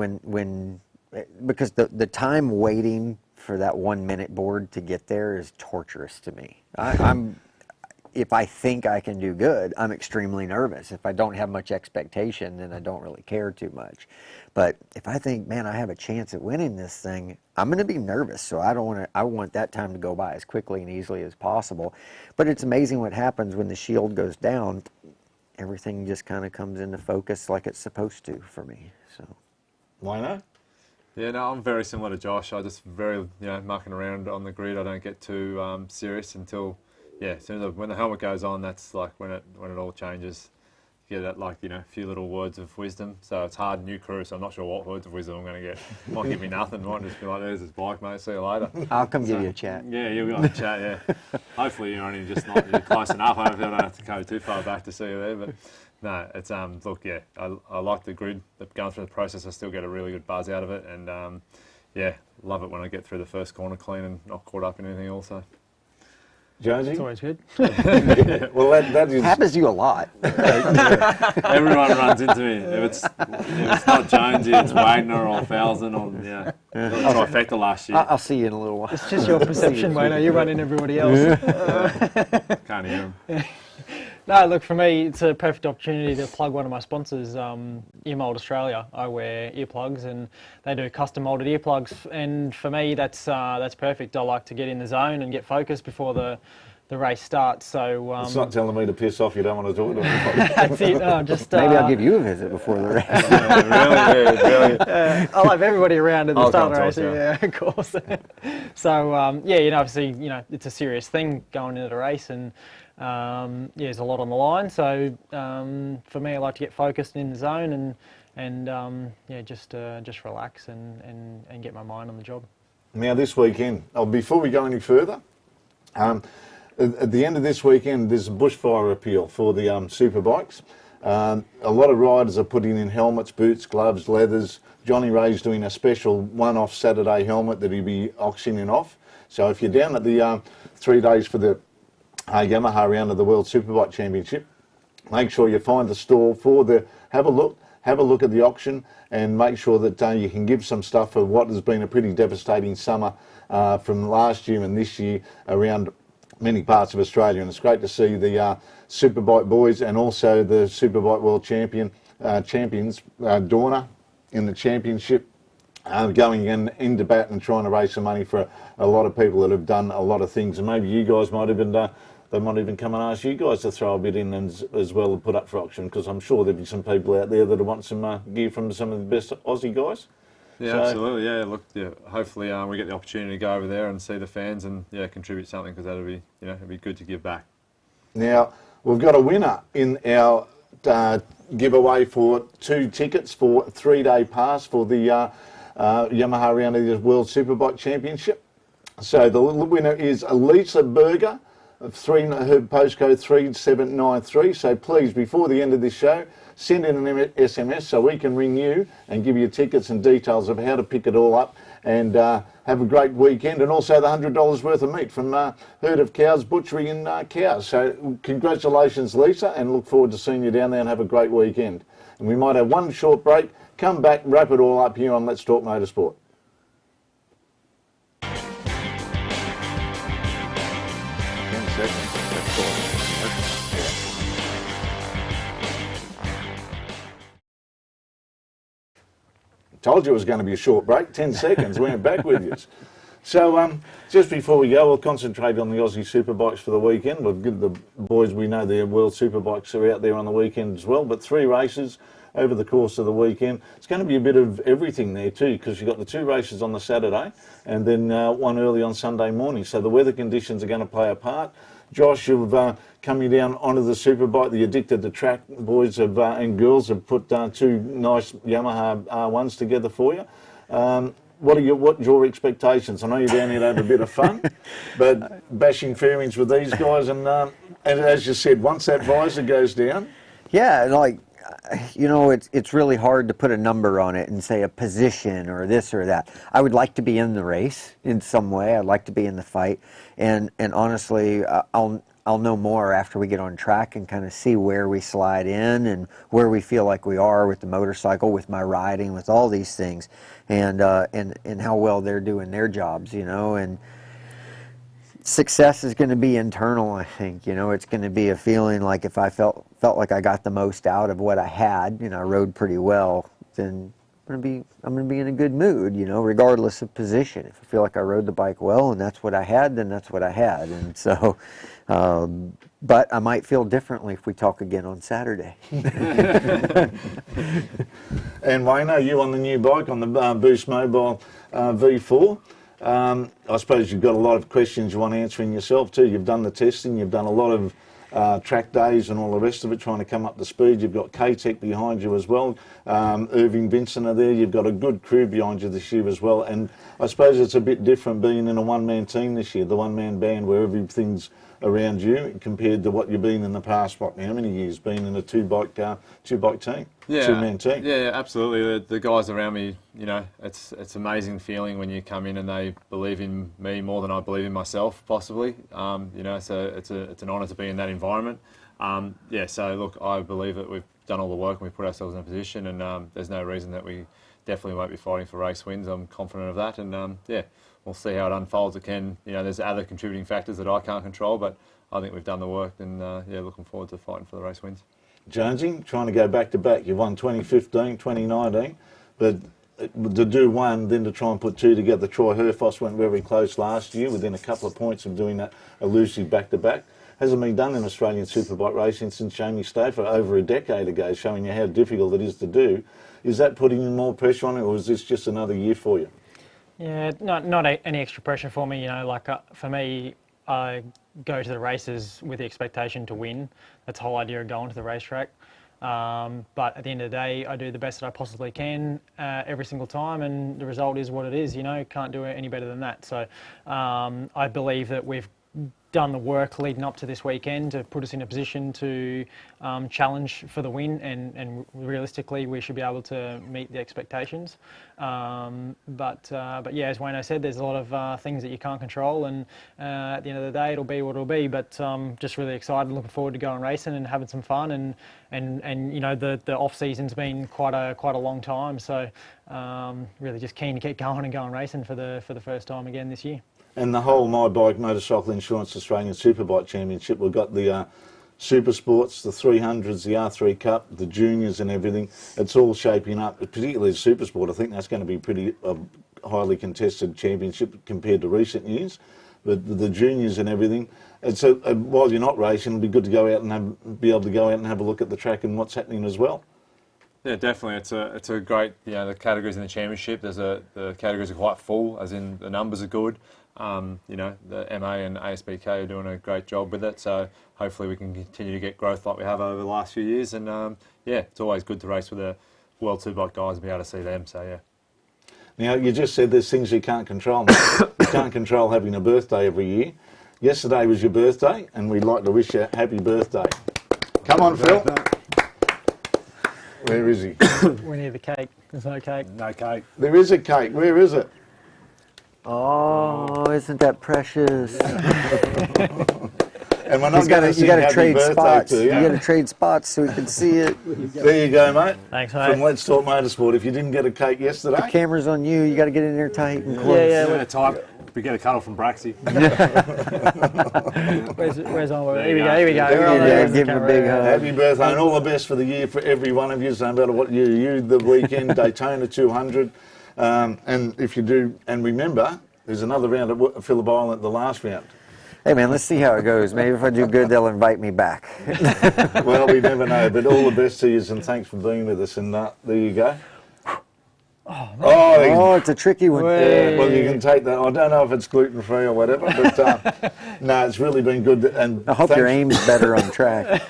because the time waiting for that 1 minute board to get there is torturous to me. If I think I can do good, I'm extremely nervous. If I don't have much expectation, then I don't really care too much. But if I think, man, I have a chance at winning this thing, I'm going to be nervous. So I want that time to go by as quickly and easily as possible. But it's amazing what happens when the shield goes down. Everything just kind of comes into focus like it's supposed to for me. So, why not? Yeah, no, I'm very similar to Josh. I just mucking around on the grid. I don't get too serious until, as soon as when the helmet goes on, that's like when it all changes. You get that, like, you know, a few little words of wisdom. So it's hard, new crew, so I'm not sure what words of wisdom I'm going to get. Might give me nothing. Might just be like, there's this bike, mate. See you later. I'll come give you a chat. Yeah, you'll be on the chat. Yeah. Hopefully you're only just not you're close enough. Hopefully I don't have to go too far back to see you there. But no, it's look, yeah, I like the grid. Going through the process, I still get a really good buzz out of it, and love it when I get through the first corner clean and not caught up in anything also. Jonesy? It's always good. Well, that is... happens to you a lot. Everyone runs into me. If it's not Jonesy, it's Wagner or Falzon or trifecta last year. I'll see you in a little while. It's just your perception, Wayno. You run in everybody else. Can't hear him. No, look, for me, it's a perfect opportunity to plug one of my sponsors, Earmold Australia. I wear earplugs, and they do custom molded earplugs. And for me, that's perfect. I like to get in the zone and get focused before the race starts. So it's not telling me to piss off. You don't want to talk to me. That's it. No, just maybe I'll give you a visit before the race. Really. I'll have everybody around at the start of the race. Talk, yeah, of course. So obviously, it's a serious thing going into the race, and there's a lot on the line. So for me, I like to get focused in the zone and just relax and get my mind on the job. Now this weekend, before we go any further, at the end of this weekend, there's a bushfire appeal for the Superbikes. A lot of riders are putting in helmets, boots, gloves, leathers. Johnny Ray's doing a special one-off Saturday helmet that he'll be auctioning off. So if you're down at the 3 days for the Yamaha round of the World Superbike Championship, make sure you find the stall have a look at the auction, and make sure that you can give some stuff for what has been a pretty devastating summer from last year and this year around many parts of Australia. And it's great to see the Superbike boys and also the Superbike World champions, Dorna in the championship, going into bat and trying to raise some money for a lot of people that have done a lot of things. And maybe you guys might even they might even come and ask you guys to throw a bit in as well and put up for auction, because I'm sure there'll be some people out there that want some gear from some of the best Aussie guys. Yeah, So, absolutely. Yeah, look, yeah, hopefully we get the opportunity to go over there and see the fans and contribute something, because that'll be it'd be good to give back. Now we've got a winner in our giveaway for 2 tickets for a 3-day pass for the Yamaha round of the World Superbike Championship. So the winner is Elisa Berger, her postcode 3793. So please, before the end of this show, send in an SMS so we can ring you and give you tickets and details of how to pick it all up, and have a great weekend, and also the $100 worth of meat from Herd of Cows Butchery in Cows. So congratulations, Lisa, and look forward to seeing you down there, and have a great weekend. And we might have one short break, come back, wrap it all up here on Let's Talk Motorsport. Told you it was going to be a short break. 10 seconds. We're back with you. So just before we go, we'll concentrate on the Aussie Superbikes for the weekend. We'll give the boys, we know the World Superbikes are out there on the weekend as well, but 3 races over the course of the weekend. It's going to be a bit of everything there too, because you've got the 2 races on the Saturday and then one early on Sunday morning. So the weather conditions are going to play a part. Josh, you've coming down onto the Superbike, the Addicted to Track boys have, and girls have put 2 nice Yamaha R1s together for you. What's your expectations? I know you're down here to have a bit of fun, but bashing fairings with these guys, and as you said, once that visor goes down. Yeah, like, it's really hard to put a number on it and say a position or this or that. I would like to be in the race in some way. I'd like to be in the fight, and honestly, I'll know more after we get on track and kind of see where we slide in and where we feel like we are with the motorcycle, with my riding, with all these things, and how well they're doing their jobs, and success is going to be internal, I think. It's going to be a feeling like if I felt like I got the most out of what I had, I rode pretty well, then I'm going to be in a good mood, regardless of position. If I feel like I rode the bike well and that's what I had, then that's what I had. And so, but I might feel differently if we talk again on Saturday. And Wayno, you on the new bike, on the Boost Mobile V4. I suppose you've got a lot of questions you want answering yourself too. You've done the testing, you've done a lot of track days and all the rest of it, trying to come up to speed. You've got K-Tech behind you as well. Irving, Vincent are there. You've got a good crew behind you this year as well. And I suppose it's a bit different being in a one-man team this year, the one-man band where everything's around you compared to what you've been in the past, how many years, being in a two-bike team, two-man team? Yeah, absolutely. The guys around me, it's amazing feeling when you come in and they believe in me more than I believe in myself, possibly. So it's an honour to be in that environment. So look, I believe that we've done all the work and we've put ourselves in a position, and there's no reason that we definitely won't be fighting for race wins. I'm confident of that, and we'll see how it unfolds. There's other contributing factors that I can't control, but I think we've done the work, and looking forward to fighting for the race wins. Jonesy, trying to go back to back. You won 2015, 2019, but to do one, then to try and put 2 together. Troy Herfoss went very close last year, within a couple of points of doing that elusive back to back. Hasn't been done in Australian Superbike racing since Jamie Stauffer over a decade ago, showing you how difficult it is to do. Is that putting more pressure on it, or is this just another year for you? Yeah, not any extra pressure for me. For me, I go to the races with the expectation to win. That's the whole idea of going to the racetrack. But at the end of the day, I do the best that I possibly can every single time, and the result is what it is. Can't do it any better than that. So I believe that we've done the work leading up to this weekend to put us in a position to challenge for the win, and realistically we should be able to meet the expectations. But as Wayno said, there's a lot of things that you can't control, and at the end of the day it'll be what it'll be. But just really excited, looking forward to going racing and having some fun, and the off season's been quite a long time, so really just keen to get going and going racing for the first time again this year. And the whole My Bike Motorcycle Insurance Australian Superbike Championship, we've got the Super Sports, the 300s, the R3 Cup, the juniors and everything. It's all shaping up, particularly the Super Sport. I think that's going to be pretty highly contested championship compared to recent years. but the juniors and everything. It's while you're not racing, it'll be good to go out and be able to go out and have a look at the track and what's happening as well. Yeah, definitely. It's a great, the categories in the championship. The categories are quite full, as in the numbers are good. The MA and ASBK are doing a great job with it. So hopefully we can continue to get growth like we have over the last few years. And it's always good to race with the World Superbike guys and be able to see them. So yeah. Now you just said there's things you can't control. You can't control having a birthday every year. Yesterday was your birthday, and we'd like to wish you a happy birthday. Come on, Phil. Where is he? We need the cake. There's no cake. No cake. There is a cake. Where is it? Oh, isn't that precious? And we're not going to sing happy birthday to you. You got to trade spots so we can see it. There you go, mate. Thanks, mate. From Let's Talk Motorsport. If you didn't get a cake yesterday, The camera's on you. You got to get in there tight and close. Yeah. Tight. We get a cuddle from Braxy. Where's on? There Here we you go. go. Here we go. Yeah, give him a big hug. happy birthday and all the best for the year for every one of you. So no matter what you the weekend, Daytona 200. And if you do, and remember, there's another round at Phillip Island, the last round. Hey, man, let's see how it goes. Maybe if I do good, they'll invite me back. Well, we never know, but all the best to you and thanks for being with us. And there you go. Oh, it's a tricky one. Yeah, well, you can take that. I don't know if it's gluten-free or whatever, but no, it's really been good. And I hope your aim's better on track.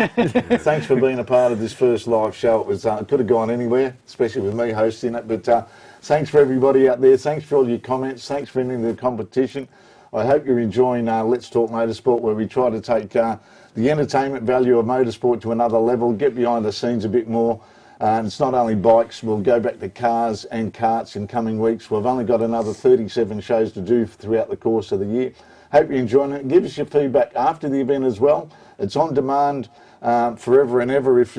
thanks for being a part of this first live show. It was could have gone anywhere, especially with me hosting it. But thanks for everybody out there. Thanks for all your comments. Thanks for entering the competition. I hope you're enjoying Let's Talk Motorsport, where we try to take the entertainment value of motorsport to another level, get behind the scenes a bit more. And it's not only bikes, we'll go back to cars and karts in coming weeks. We've only got another 37 shows to do throughout the course of the year. Hope you're enjoying it. Give us your feedback after the event as well. It's on demand forever and ever. If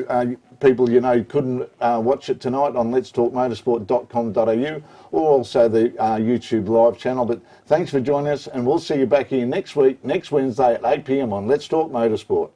people couldn't watch it tonight on letstalkmotorsport.com.au or also the YouTube live channel. But thanks for joining us, and we'll see you back here next week, next Wednesday at 8 p.m. on Let's Talk Motorsport.